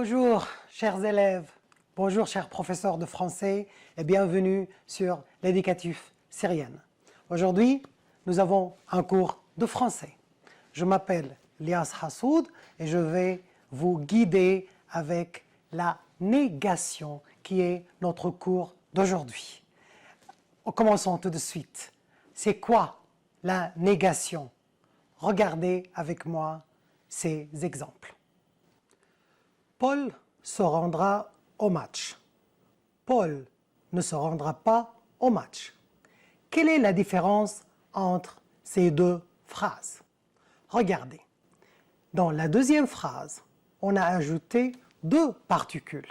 Bonjour chers élèves, bonjour chers professeurs de français et bienvenue sur l'éducatif syrienne. Aujourd'hui, nous avons un cours de français. Je m'appelle Lias Hassoud et je vais vous guider avec la négation qui est notre cours d'aujourd'hui. Commençons tout de suite. C'est quoi la négation? Regardez avec moi ces exemples. Paul se rendra au match. Paul ne se rendra pas au match. Quelle est la différence entre ces deux phrases? Regardez. Dans la deuxième phrase, on a ajouté deux particules.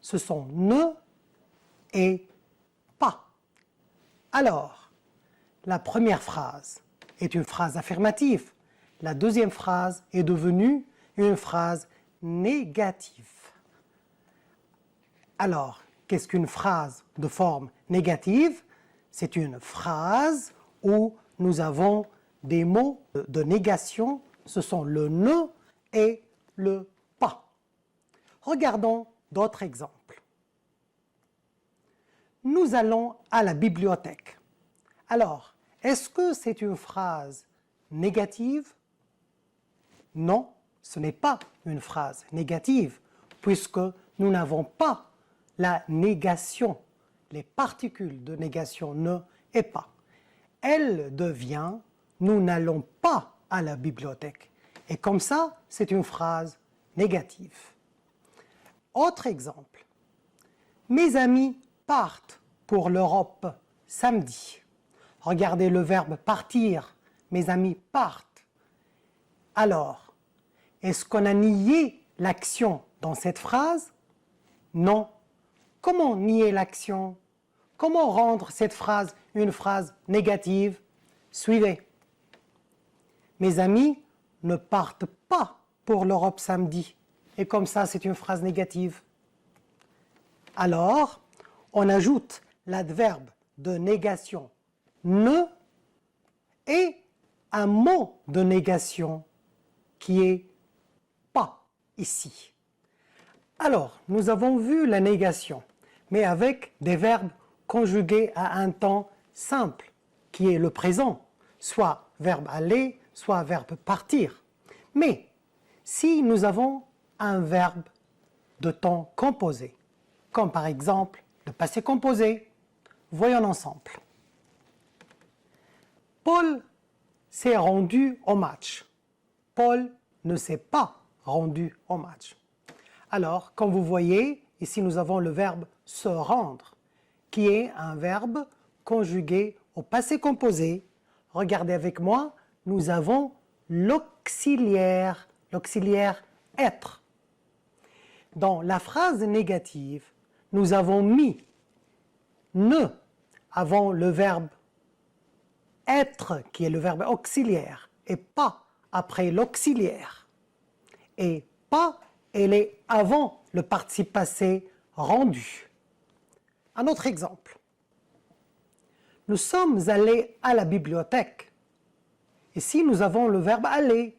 Ce sont ne et pas. Alors, la première phrase est une phrase affirmative. La deuxième phrase est devenue une phrase négative. Alors, qu'est-ce qu'une phrase de forme négative? C'est une phrase où nous avons des mots de négation, ce sont le ne et le pas. Regardons d'autres exemples. Nous allons à la bibliothèque. Alors, est-ce que c'est une phrase négative? Non, ce n'est pas une phrase négative, puisque nous n'avons pas la négation, les particules de négation ne et pas. Elle devient « nous n'allons pas à la bibliothèque ». Et comme ça, c'est une phrase négative. Autre exemple. Mes amis partent pour l'Europe samedi. Regardez le verbe partir. Mes amis partent. Alors, est-ce qu'on a nié l'action dans cette phrase? Non. Comment nier l'action? Comment rendre cette phrase une phrase négative? Suivez. Mes amis ne partent pas pour l'Europe samedi. Et comme ça, c'est une phrase négative. Alors, on ajoute l'adverbe de négation ne et un mot de négation qui est pas ici. Alors, nous avons vu la négation, mais avec des verbes conjugués à un temps simple, qui est le présent, soit verbe aller, soit verbe partir. Mais si nous avons un verbe de temps composé, comme par exemple le passé composé, voyons ensemble. Paul s'est rendu au match. Paul ne s'est pas rendu au match. Alors, comme vous voyez, ici nous avons le verbe se rendre, qui est un verbe conjugué au passé composé. Regardez avec moi, nous avons l'auxiliaire être. Dans la phrase négative, nous avons mis ne avant le verbe être, qui est le verbe auxiliaire, et pas après l'auxiliaire. Et pas, elle est avant le participe passé rendu. Un autre exemple. Nous sommes allés à la bibliothèque. Ici, nous avons le verbe aller,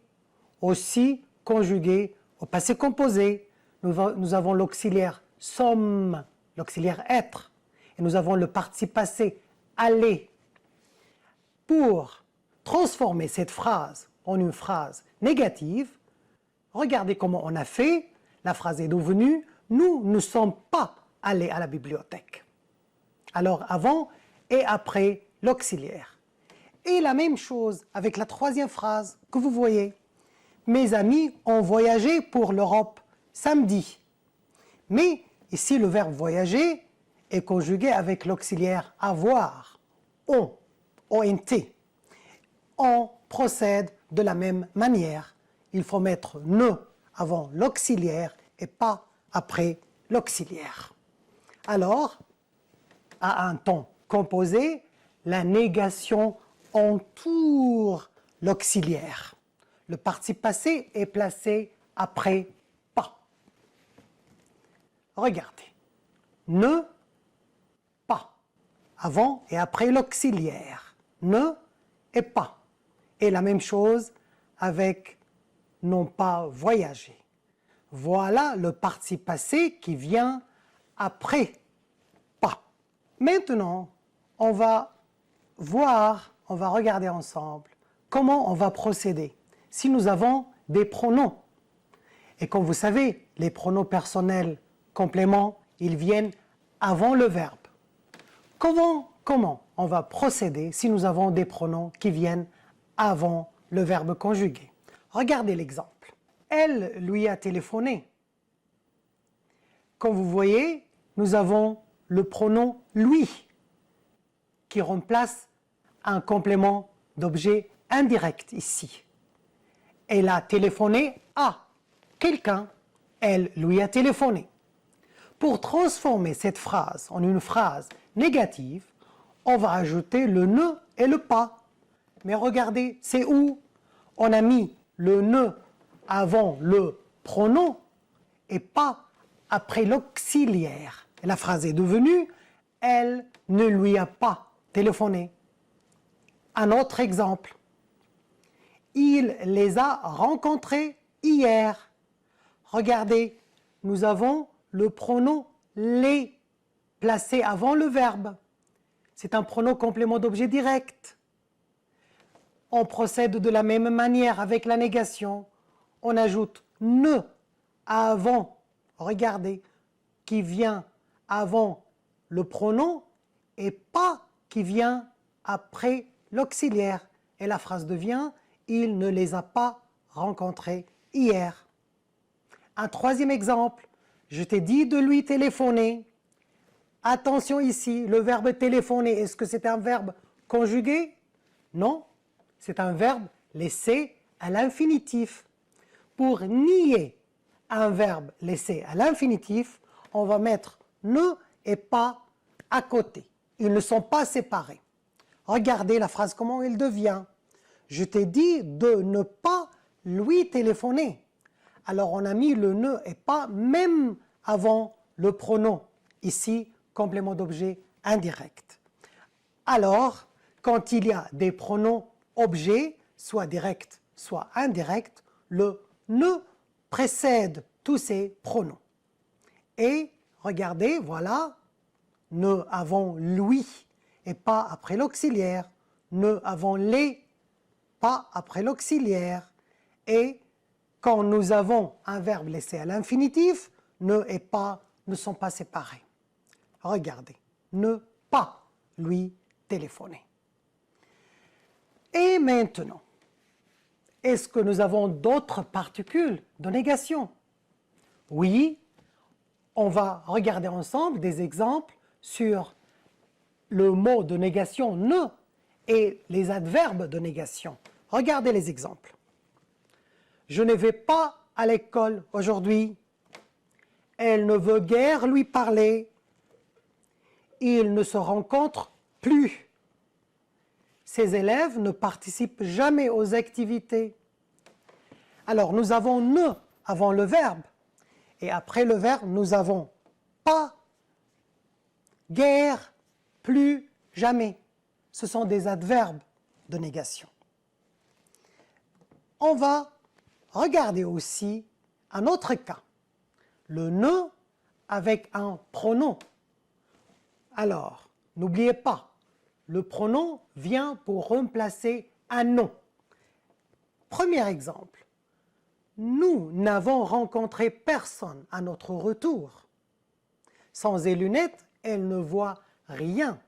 aussi conjugué au passé composé. Nous avons l'auxiliaire sommes, l'auxiliaire être. Et nous avons le participe passé aller. Pour transformer cette phrase en une phrase négative, regardez comment on a fait. La phrase est devenue « nous ne sommes pas allés à la bibliothèque ». Alors avant et après l'auxiliaire. Et la même chose avec la troisième phrase que vous voyez. « Mes amis ont voyagé pour l'Europe samedi ». Mais ici le verbe « voyager » est conjugué avec l'auxiliaire « avoir », « ont ». ONT. On procède de la même manière. Il faut mettre ne avant l'auxiliaire et pas après l'auxiliaire. Alors, à un temps composé, la négation entoure l'auxiliaire. Le participe passé est placé après pas. Regardez. Ne, pas. Avant et après l'auxiliaire. Ne et pas. Et la même chose avec n'ont pas voyagé. Voilà le participe passé qui vient après pas. Maintenant, on va regarder ensemble comment on va procéder si nous avons des pronoms. Et comme vous savez, les pronoms personnels compléments, ils viennent avant le verbe. Comment on va procéder si nous avons des pronoms qui viennent avant le verbe conjugué? Regardez l'exemple. Elle lui a téléphoné. Comme vous voyez, nous avons le pronom lui qui remplace un complément d'objet indirect ici. Elle a téléphoné à quelqu'un. Elle lui a téléphoné. Pour transformer cette phrase en une phrase négative, on va ajouter le ne et le pas. Mais regardez, c'est où? On a mis le ne avant le pronom et pas après l'auxiliaire. La phrase est devenue « Elle ne lui a pas téléphoné ». Un autre exemple. Il les a rencontrés hier. Regardez, nous avons le pronom « les » placé avant le verbe. C'est un pronom complément d'objet direct. On procède de la même manière avec la négation. On ajoute « ne » avant, regardez, qui vient avant le pronom et « pas » qui vient après l'auxiliaire. Et la phrase devient « il ne les a pas rencontrés hier ». Un troisième exemple, je t'ai dit de lui téléphoner. Attention ici, le verbe téléphoner, est-ce que c'est un verbe conjugué? Non, c'est un verbe laissé à l'infinitif. Pour nier un verbe laissé à l'infinitif, on va mettre ne et pas à côté. Ils ne sont pas séparés. Regardez la phrase, comment elle devient. Je t'ai dit de ne pas lui téléphoner. Alors on a mis le ne et pas même avant le pronom. Ici, complément d'objet indirect. Alors, quand il y a des pronoms objets, soit directs, soit indirects, le ne précède tous ces pronoms. Et regardez, voilà, ne avant lui et pas après l'auxiliaire, ne avant les, pas après l'auxiliaire. Et quand nous avons un verbe laissé à l'infinitif, ne et pas ne sont pas séparés. Regardez, ne pas lui téléphoner. Et maintenant, est-ce que nous avons d'autres particules de négation? Oui, on va regarder ensemble des exemples sur le mot de négation ne et les adverbes de négation. Regardez les exemples. Je ne vais pas à l'école aujourd'hui. Elle ne veut guère lui parler. Ils ne se rencontrent plus. Ces élèves ne participent jamais aux activités. Alors, nous avons ne avant le verbe. Et après le verbe, nous avons pas, guère, plus, jamais. Ce sont des adverbes de négation. On va regarder aussi un autre cas. Le ne avec un pronom. Alors, n'oubliez pas, le pronom vient pour remplacer un nom. Premier exemple. Nous n'avons rencontré personne à notre retour. Sans les lunettes, elle ne voit rien.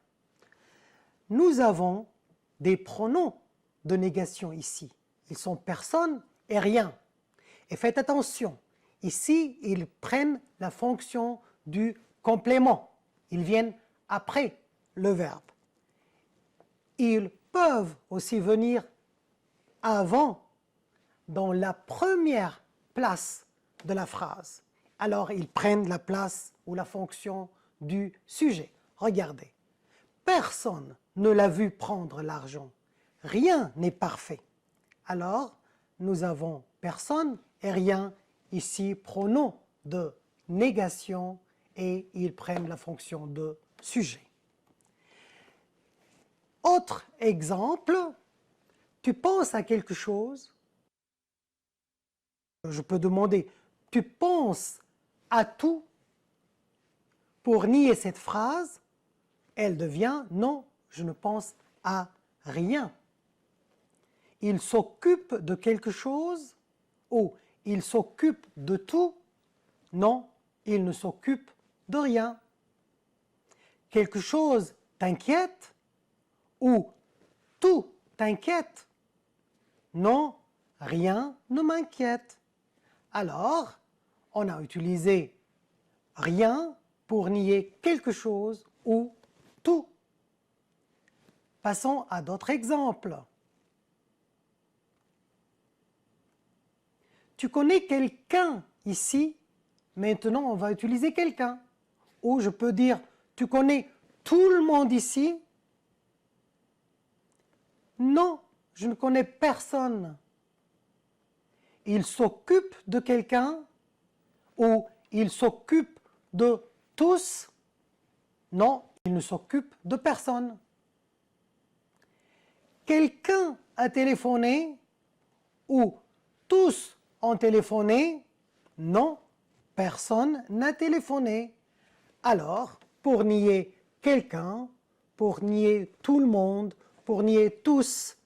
Nous avons des pronoms de négation ici. Ils sont personne et rien. Et faites attention, ici, ils prennent la fonction du complément. Ils viennent après le verbe. Ils peuvent aussi venir avant, dans la première place de la phrase. Alors, ils prennent la place ou la fonction du sujet. Regardez. Personne ne l'a vu prendre l'argent. Rien n'est parfait. Alors, nous avons personne et rien, ici, pronom de négation et ils prennent la fonction de sujet. Autre exemple, tu penses à quelque chose. Je peux demander, tu penses à tout. Pour nier cette phrase, elle devient non, je ne pense à rien. Il s'occupe de quelque chose ou il s'occupe de tout. Non, il ne s'occupe de rien. Quelque chose t'inquiète ou tout t'inquiète. Non, rien ne m'inquiète. Alors, on a utilisé rien pour nier quelque chose ou tout. Passons à d'autres exemples. Tu connais quelqu'un ici? Maintenant, on va utiliser quelqu'un. Ou je peux dire, tu connais tout le monde ici? Non, je ne connais personne. Il s'occupe de quelqu'un ou il s'occupe de tous? Non, il ne s'occupe de personne. Quelqu'un a téléphoné ou tous ont téléphoné? Non, personne n'a téléphoné. Alors, pour nier quelqu'un, pour nier tout le monde, pour nier tous,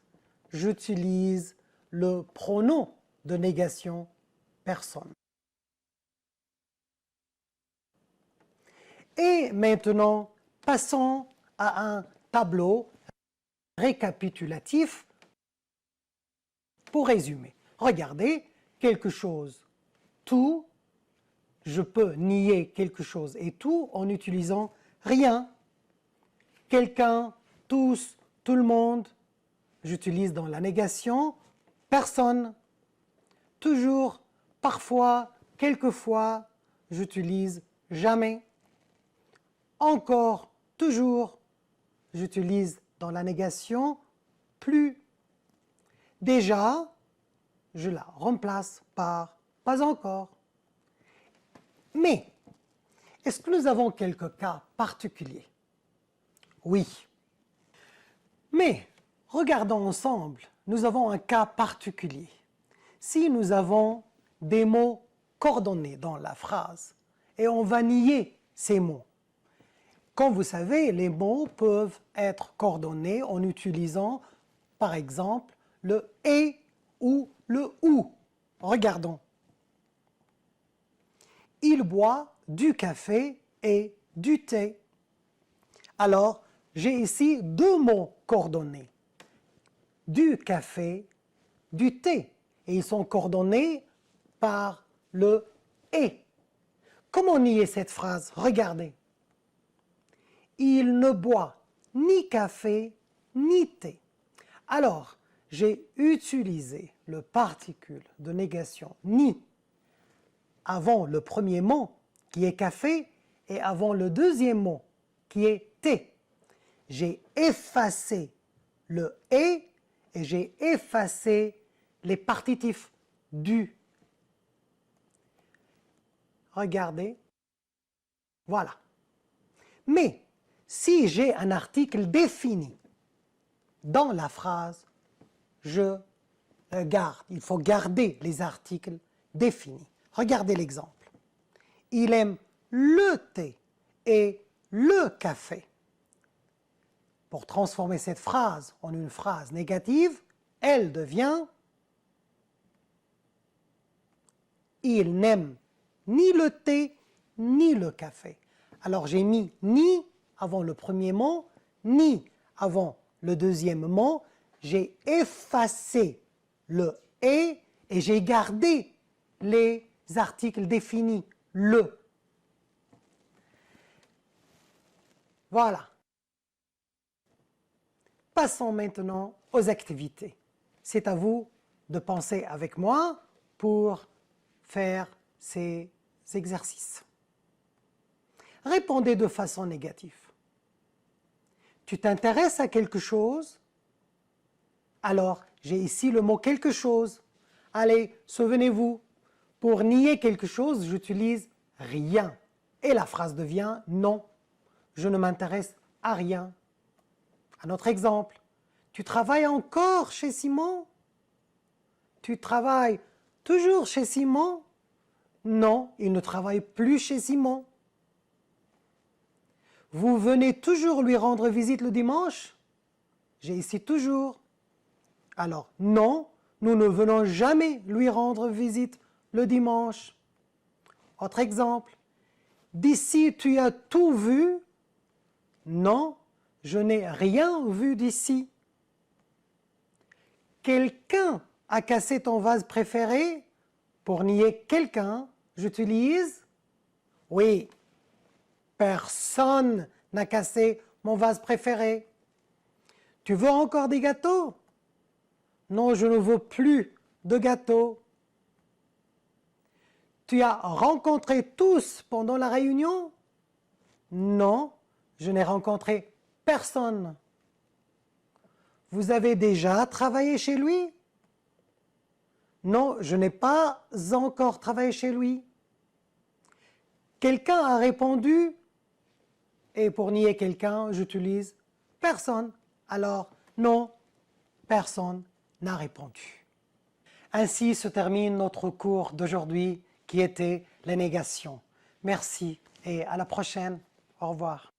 j'utilise le pronom de négation personne. Et maintenant, passons à un tableau récapitulatif pour résumer. Regardez, quelque chose, tout, je peux nier quelque chose et tout en utilisant rien. Quelqu'un, tous, tout le monde, j'utilise dans la négation personne. Toujours, parfois, quelquefois, j'utilise jamais. Encore, toujours, j'utilise dans la négation plus. Déjà, je la remplace par pas encore. Mais, est-ce que nous avons quelques cas particuliers? Oui. Mais, regardons ensemble, nous avons un cas particulier. Si nous avons des mots coordonnés dans la phrase, et on va nier ces mots. Comme vous savez, les mots peuvent être coordonnés en utilisant, par exemple, le « et » ou le « ou ». Regardons. Il boit du café et du thé. Alors, j'ai ici deux mots coordonnés. Du café, du thé. Et ils sont coordonnés par le « et ». Comment nier cette phrase? Regardez. Il ne boit ni café ni thé. Alors, j'ai utilisé le particule de négation « ni » avant le premier mot qui est café et avant le deuxième mot qui est thé. J'ai effacé le « et » et j'ai effacé les partitifs du. Regardez. Voilà. Mais si j'ai un article défini dans la phrase, je garde. Il faut garder les articles définis. Regardez l'exemple. Il aime le thé et le café. Pour transformer cette phrase en une phrase négative, elle devient « Il n'aime ni le thé ni le café ». Alors j'ai mis « ni » avant le premier mot, « ni » avant le deuxième mot, j'ai effacé le « et » et j'ai gardé les articles définis, le. Voilà. Passons maintenant aux activités. C'est à vous de penser avec moi pour faire ces exercices. Répondez de façon négative. Tu t'intéresses à quelque chose? Alors, j'ai ici le mot « quelque chose ». Allez, souvenez-vous, pour nier quelque chose, j'utilise « rien ». Et la phrase devient « non, je ne m'intéresse à rien ». Un autre exemple, tu travailles encore chez Simon? Tu travailles toujours chez Simon? Non, il ne travaille plus chez Simon. Vous venez toujours lui rendre visite le dimanche? J'ai ici toujours. Alors, non, nous ne venons jamais lui rendre visite le dimanche. Autre exemple. D'ici, tu as tout vu? Non, je n'ai rien vu d'ici. Quelqu'un a cassé ton vase préféré? Pour nier quelqu'un, j'utilise oui. Personne n'a cassé mon vase préféré. Tu veux encore des gâteaux? Non, je ne veux plus de gâteaux. Tu as rencontré tous pendant la réunion? Non, je n'ai rencontré personne. Vous avez déjà travaillé chez lui? Non, je n'ai pas encore travaillé chez lui. Quelqu'un a répondu, et pour nier quelqu'un, j'utilise personne. Alors, non, personne n'a répondu. Ainsi se termine notre cours d'aujourd'hui qui était la négation. Merci et à la prochaine. Au revoir.